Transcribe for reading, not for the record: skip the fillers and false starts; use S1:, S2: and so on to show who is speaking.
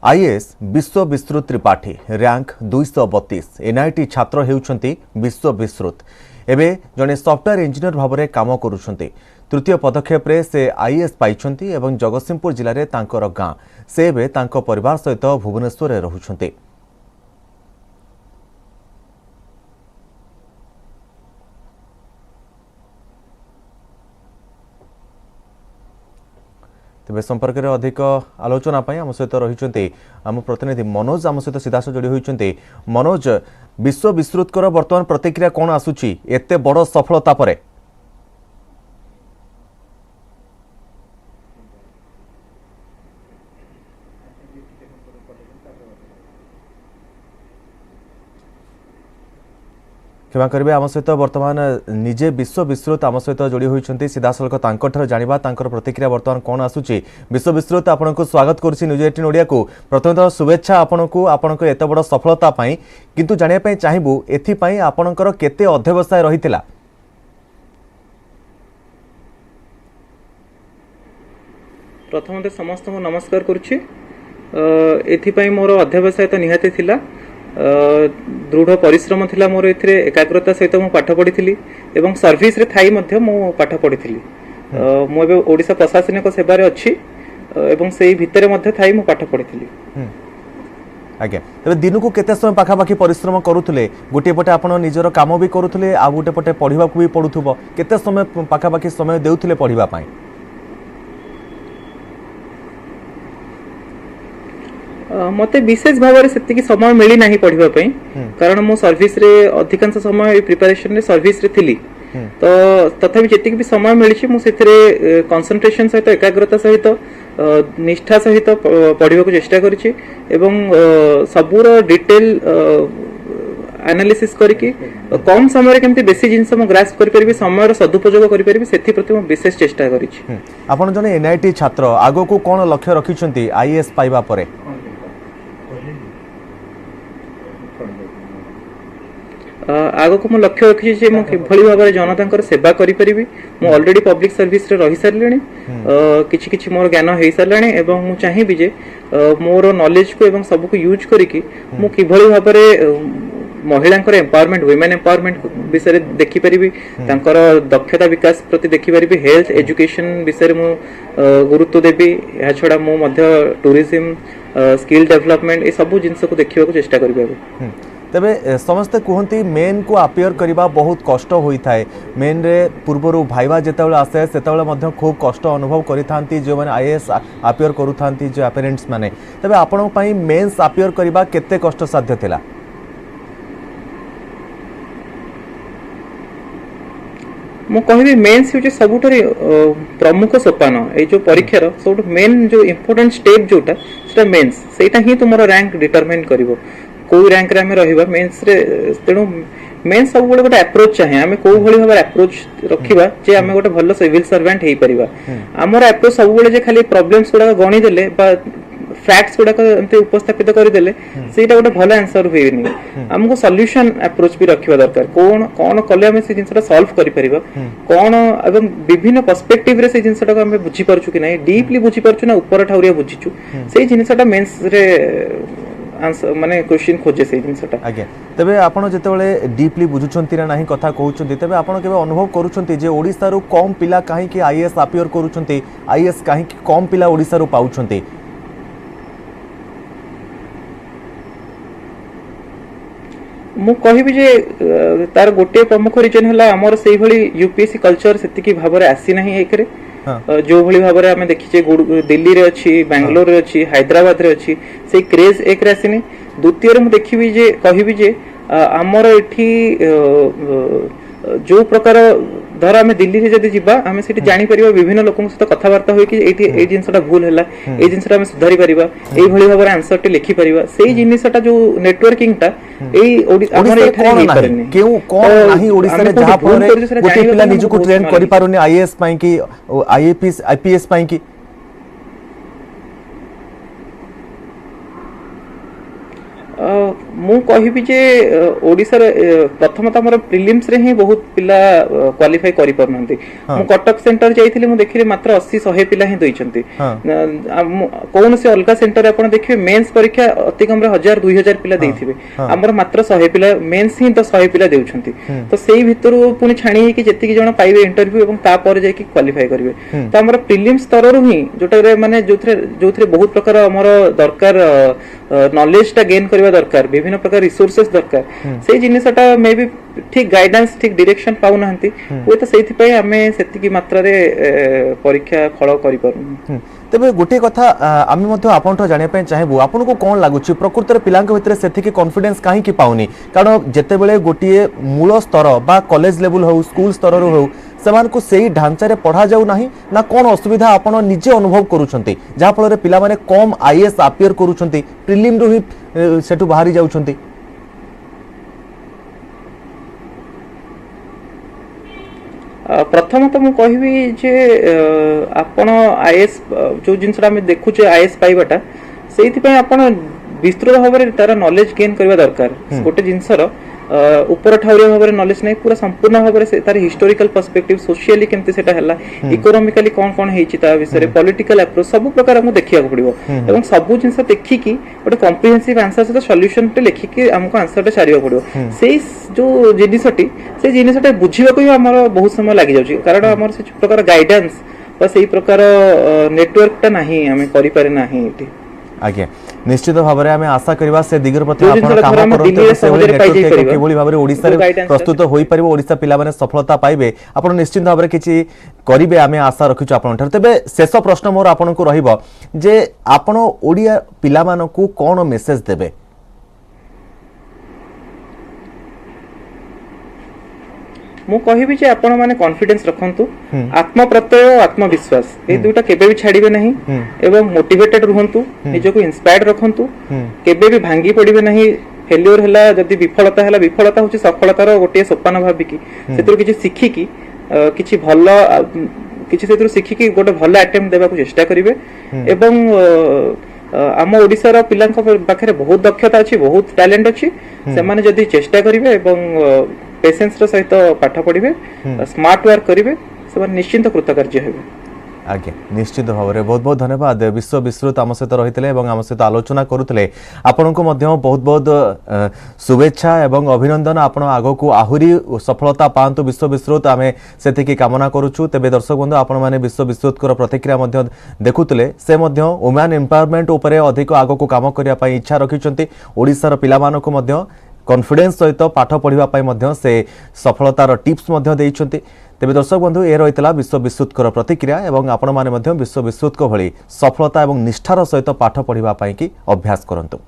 S1: IAS विश्व विस्तृत Tripathi rank 232 NIT छात्र हेउछंती विश्व विस्तृत एबे जने सॉफ्टवेयर इंजीनियर भाव में काम करुछंती। तृतीय पदक्षेप रे से आईएएस पाइछंती एवं जगतसिंहपुर जिले में तांकर गाँ से एबे तांको परिवार सहित भुवनेश्वर रे रहुछंती। तेज संपर्क में अधिक आलोचना आम सहित रही आम प्रतिनिधि मनोज आम सहित सीधा जोड़ी होती। मनोज, विश्व विस्तृतकर वर्तमान प्रतिक्रिया कौन आसूची एते बड़ सफलता परे? क्षमा करेंगे आम सहित बर्तमान निजे विश्व विस्तृत आम सहित जोड़ी होती सीधा सलख जाना प्रतिक्रिया बर्तमान कौन आसूची। विश्व विस्तृत आपन को स्वागत करुच्ची न्यूज 18 ओडिया को। प्रथम शुभेच्छा आपन को आपन एत बड़ सफलता किंतु जानापी चाहबू एथपाई आपणकर केते अध्यवसाय रही?
S2: प्रथम समस्त को नमस्कार करुच्ची। एथपाई मोर अध्यवसाय तो निहाती थिला, दृढ़ परिश्रम थिला मोर एथिरे एकाग्रता सहित मु पाठ पढ़ी थी एवं सर्विस रे थाई मध्य मु पाठ पढ़ी थी। मु एबे ओडिशा प्रशासनिक सेवा रे अछि एवं सेही भितरे मध्य थाई मु पाठ पढ़ी थी।
S1: आज्ञा तबे दिन को केते समय पाखापाखि परिश्रम करुथले? गोटे पटे आपण निजर काम भी करुथले आ गोटे पटे पढ़िबा को भी पढुथबो, केते समय पाखापाखि समय देउथले पढ़िबा पई?
S2: मते विशेष भाव में से समय मिली ना पढ़ाई कारण मो सर्विस रे अधिकांश समय प्रिपरेशन रे सर्विस रे थिली। तो तथापि जेतिक भी समय मिली मुझे कंसंट्रेशन सहित एकाग्रता सहित निष्ठा सहित पढ़ा को चेष्टा करी सबूर डिटेल एनालिसिस करके कम समय केमती बेसी जिनस मु ग्रास्प करि परिबी, समय सदुपयोग करि परिबी, सेथि प्रति मु विशेष चेष्टा करी।
S1: आपण जने एनआईटी छात्र आगो को कोन लक्ष्य रखिछंती आईएएस पाइबा परे?
S2: आग को मुझे लक्ष्य रखी जे मु किभली भाव में जनता सेवा करि परिबी। मु ऑलरेडी पब्लिक सर्विस रे रही सारलेनी, किछि किछि मोर ज्ञान हेई सारलानी एवं मु चाहिबी जे मोर नॉलेज को एवं सब को यूज करिकि मु किभली भाव में महिलांकर एम्पावरमेंट वुमेन एम्पावरमेंट विषय देखि परिबी, तांकर दक्षता विकास प्रति देखि परिबी, हेल्थ एजुकेशन विषय मु गुरुत्व देबी। या छडा मु मध्य टूरिज्म स्किल डेवलपमेंट ए सब जिंस को देखिबा को चेष्टा करबा।
S1: तेबे समस्ते कहती मेन को अपियर करबा बहुत कष्ट होता है। मेन रे पूर्वर भाईवा जेतेबेले आसे सेतेबेले खूब कष्ट अनुभव करिथांती जो माने आईएएस अपियर करूथांती जो एपेरेंट्स माने। तेबे आपन पई मेंस अपियर करबा केते कष्ट साध्य थिला?
S2: मु कहबी मेंस होचे सबुठारे प्रमुख सोपान। ए जो परीक्षार सब मेन जो इंपोर्टेंट स्टेप जोटा सेटा मेंस, सेटा ही तुमरो रैंक डिटरमाइन करिवो कोई रैंक रे हमें रहिबा मेंस रे। तेणु मेंस सब गोटे अप्रोच चाहे आम कौ भाई भाव अप्रोच रखा जे आम गोटे भल सिविल सर्वेंट हो पार। आमर अप्रोच सब बेले खाली प्रॉब्लम्स गुड़ाक गणीदेले फैक्ट्स गुड़ाक एमती उपस्थापित करदेले सेटा गोटे भल आंसर हुएनि। आमको सॉल्यूशन अप्रोच भी रखा दरकार, कौन कौन कले आम से जिनसा सॉल्व कर पार कौन एवं विभिन्न पर्सपेक्टिव रे से जिनसा आम बुझी पारछु कि नहीं, डीपली बुझी पारछु ना ऊपर ठाउरिया बुझीछु, से जिनसा मेंस रे माने क्वेश्चन खोजे से जिनसटा। आज्ञा
S1: तबे आपण जेतेबेले डीपली बुझुचंती ना नाही कथा कहउचंती, तबे आपण केबे अनुभव करूचंती जे ओडिसा रो कम पिला काहे कि आईएएस अपियर करूचंती, आईएएस काहे कि कम पिला ओडिसा रो पाउचंती?
S2: मु कहबी जे तार गोटे प्रमुख रीजन हला हमर सेही भली यूपीएससी कल्चर सेतिकी भाबरे आसी नाही एकरे। जो भली भाव में आम देखीचे दिल्ली रे अच्छी, बेंगलोर रे अच्छी, हैदराबाद रे अच्छी, से क्रेज एक रे आसीनी। द्वितीय रे मु देखिबी जे कहबी जे आमर एठी जो प्रकार धर आम दिल्ली रे जदि जिबा आम सेठी जानि परिबा विभिन्न लोकन सहित कथावार्ता होई कि एठी ए जिंसटा भूल हैला, ए जिंसटा आम सुधारी परिबा, एई भली भाव में आंसर टे लिखि परिबा। सेही जिंसटा जो नेटवर्किंग टा एई हमर एठा नै परनी
S1: केउ कोन नाही ओडिसा रे जहा पर गोटे पिला निजु को ट्रेन करि पारुनी आईएएस पई कि आईएपीएस आईपीएस पई कि
S2: ମୁଁ କହିବି ଯେ ଓଡ଼ିଶାରେ ପ୍ରଥମତଃ ଆମର ପ୍ରିଲିମ୍ସ ରେ ହିଁ ବହୁତ ପିଲା କ୍ୱାଲିଫାଇ କରିପାରୁନାହାନ୍ତି। ମୁଁ କଟକ ସେଣ୍ଟର ଯାଇଥିଲି, ମୁଁ ଦେଖିଲି ମାତ୍ର 80-100 ପିଲା ହିଁ ଦେଇଛନ୍ତି। କୌଣସି ଅଲଗା ସେଣ୍ଟରରେ ଆପଣ ଦେଖିବେ ମେନ୍ସ ପରୀକ୍ଷା ଅତି କମରେ 1000-2000 ପିଲା ଦେଇଥିବେ, ଆମର ମାତ୍ର 100 ପିଲା ମେନ୍ସ ହିଁ ତ 100 ପିଲା ଦେଉଛନ୍ତି। ତ ସେଇ ଭିତରୁ ପୁଣି ଛାଣି ହେଇକି ଯେତିକି ଜଣ ପାଇବେ ଇଣ୍ଟରଭ୍ୟୁ ଏବଂ ତାପରେ ଯାଇକି କ୍ୱାଲିଫାଇ କରିବେ। ତ ଆମର ପ୍ରିଲିମ୍ସ ସ୍ତରରୁ ହିଁ ଯୋଉଟାରେ ମାନେ ଯୋଉଥିରେ ବହୁତ ପ୍ରକାର ଆମର ଦରକାର ନଲେଜଟା ଗେନ୍ କରିବା ଦରକାର, ବିଭିନ୍ନ ପ୍ରକାର ରିସୋର୍सेସ୍ ଦରକାର, ସେଇ ଜିନିଷଟା ମେ ବି ଠିକ ଗାଇଡାନ୍ସ ଠିକ ଡିରେକ୍ସନ ପାଉନାହାନ୍ତି, ହୁଏତ ସେଇଥିପାଇଁ ଆମେ ସେତିକି ମାତ୍ରାରେ ପରୀକ୍ଷା ଫଳ କରିପାରୁନୁ।
S1: ତେବେ ଗୋଟିଏ କଥା ଆମେ ମଧ୍ୟ ଆପଣଠୁ ଜାଣିବା ପାଇଁ ଚାହିଁବୁ, ଆପଣଙ୍କୁ କ'ଣ ଲାଗୁଛି ପ୍ରକୃତରେ ପିଲାଙ୍କ ଭିତରେ ସେତିକି କନଫିଡେନ୍ସ କାହିଁକି ପାଉନି? କାରଣ ଯେତେବେଳେ ଗୋଟିଏ ମୂଳ ସ୍ତର ବା କଲେଜ ଲେଭେଲ ହେଉ ସ୍କୁଲ ସ୍ତରରୁ ହେଉ ସେମାନଙ୍କୁ ସେଇ ଢାଞ୍ଚାରେ ପଢ଼ାଯାଉ ନାହିଁ ନା କ'ଣ ଅସୁବିଧା ଆପଣ ନିଜେ ଅନୁଭବ କରୁଛନ୍ତି ଯାହାଫଳରେ ପିଲାମାନେ କମ୍ IAS ଆପିୟର କରୁଛନ୍ତି, ପ୍ରିଲିମରୁ ହିଁ ସେଠୁ ବାହାରି ଯାଉଛନ୍ତି?
S2: ପ୍ରଥମତଃ ମୁଁ କହିବି ଯେ ଆପଣ IAS ଯୋଉ ଜିନିଷଟା ଆମେ ଦେଖୁଛେ IAS ପାଇବାଟା, ସେଇଥିପାଇଁ ଆପଣ ବିସ୍ତୃତ ଭାବରେ ତାର ନଲେଜ ଗେନ୍ କରିବା ଦରକାର। ଗୋଟେ ଜିନିଷର ଉପର ଠାଉରିଆ ଭାବରେ ନଲେଜ ନାହିଁ, ପୁରା ସମ୍ପୂର୍ଣ୍ଣ ଭାବରେ ତାର ହିଷ୍ଟୋରିକାଲ ପର୍ସପେକ୍ଟିଭ, ସୋସିଆଲି କେମିତି ସେଟା ହେଲା, ଇକୋନୋମିକାଲି କ'ଣ କ'ଣ ହେଇଛି ତା ବିଷୟରେ, ପଲିଟିକାଲ ଆପ୍ରୋଚ, ସବୁ ପ୍ରକାର ଆମକୁ ଦେଖିବାକୁ ପଡିବ ଏବଂ ସବୁ ଜିନିଷ ଦେଖିକି ଗୋଟେ କମ୍ପ୍ରିହେନ୍ସିଭ ଆନ୍ସର ସହିତ ସଲ୍ୟୁସନଟେ ଲେଖିକି ଆମକୁ ଆନ୍ସରଟା ସାରିବାକୁ ପଡିବ। ସେଇ ଯୋଉ ଜିନିଷଟି ସେଇ ଜିନିଷଟା ବୁଝିବାକୁ ହିଁ ଆମର ବହୁତ ସମୟ ଲାଗିଯାଉଛି, କାରଣ ଆମର ସେ ପ୍ରକାର ଗାଇଡାନ୍ସ ବା ସେଇ ପ୍ରକାର ନେଟୱାର୍କଟା ନାହିଁ, ଆମେ କରିପାରେ ନାହିଁ ଏଠି।
S1: ଆଜ୍ଞା, ନିଶ୍ଚିତ ଭାବରେ ଆମେ ଆଶା କରିବା ସେ ଦିଗର ପ୍ରତି ଆପଣ କାମ କରନ୍ତୁ, କିଭଳି ଭାବରେ ଓଡ଼ିଶାରେ ପ୍ରସ୍ତୁତ ହୋଇପାରିବ, ଓଡ଼ିଶା ପିଲାମାନେ ସଫଳତା ପାଇବେ, ଆପଣ ନିଶ୍ଚିତ ଭାବରେ କିଛି କରିବେ, ଆମେ ଆଶା ରଖିଛୁ ଆପଣଙ୍କଠାରୁ। ତେବେ ଶେଷ ପ୍ରଶ୍ନ ମୋର ଆପଣଙ୍କୁ ରହିବ ଯେ ଆପଣ ଓଡ଼ିଆ ପିଲାମାନଙ୍କୁ କ'ଣ ମେସେଜ ଦେବେ?
S2: ମୁଁ କହିବି ଯେ ଆପଣ ମାନେ କନଫିଡେନ୍ସ ରଖନ୍ତୁ, ଆତ୍ମପ୍ରତ୍ୟୟ ଆତ୍ମବିଶ୍ୱାସ ଏଇ ଦୁଇଟା କେବେ ବି ଛାଡ଼ିବେ ନାହିଁ ଏବଂ ମୋଟିଭେଟେଡ ରୁହନ୍ତୁ, ନିଜକୁ ଇନ୍ସପାୟର୍ଡ ରଖନ୍ତୁ, କେବେ ବି ଭାଙ୍ଗି ପଡ଼ିବେ ନାହିଁ। ଫେଲିଓର ହେଲା ଯଦି ବିଫଳତା ହେଲା, ବିଫଳତା ହେଉଛି ସଫଳତାର ଗୋଟିଏ ସୋପାନ ଭାବିକି ସେଥିରୁ କିଛି ଶିଖିକି ସେଥିରୁ ଶିଖିକି ଗୋଟେ ଭଲ ଆଟେମ୍ପ୍ଟ ଦେବାକୁ ଚେଷ୍ଟା କରିବେ। ଏବଂ ଆମ ଓଡ଼ିଶାର ପିଲାଙ୍କ ପାଖରେ ବହୁତ ଦକ୍ଷତା ଅଛି, ବହୁତ ଟ୍ୟାଲେଣ୍ଟ ଅଛି, ସେମାନେ ଯଦି ଚେଷ୍ଟା କରିବେ ଏବଂ पेसेंस सहित पाठ पढ़े, स्मार्ट वर्क करेंगे, से निश्चिंत कृतकार्य हेबे।
S1: आज्ञा, निश्चित भाव में बहुत बहुत धन्यवाद। विश्व विस्तृत आम सहित रही आम सहित आलोचना करुले, आपण को बहुत बहुत शुभेच्छा एवं अभिनंदन। आपण आग को आहुरी सफलता पातु विश्व विस्तृत आम से कामना करुचु। तेबे दर्शक बंधु आपण मैंने विश्व विस्तृत प्रतिक्रिया देखुले, से वुमेन एम्पावरमेंट उपर अधिक आग को काम करने इच्छा रखिंट। ओडिशार पिलामानकु कॉन्फिडेंस सहित पाठ पढ़ाई से सफलतार टिप्स देइछन्ति। तेबे दर्शक बंधु ए रही विश्व विस्तृत प्रतिक्रिया एवं आपण माने विश्व विस्तृत भली सफलता और निष्ठार सहित पाठ पढ़ाई की अभ्यास करंतु।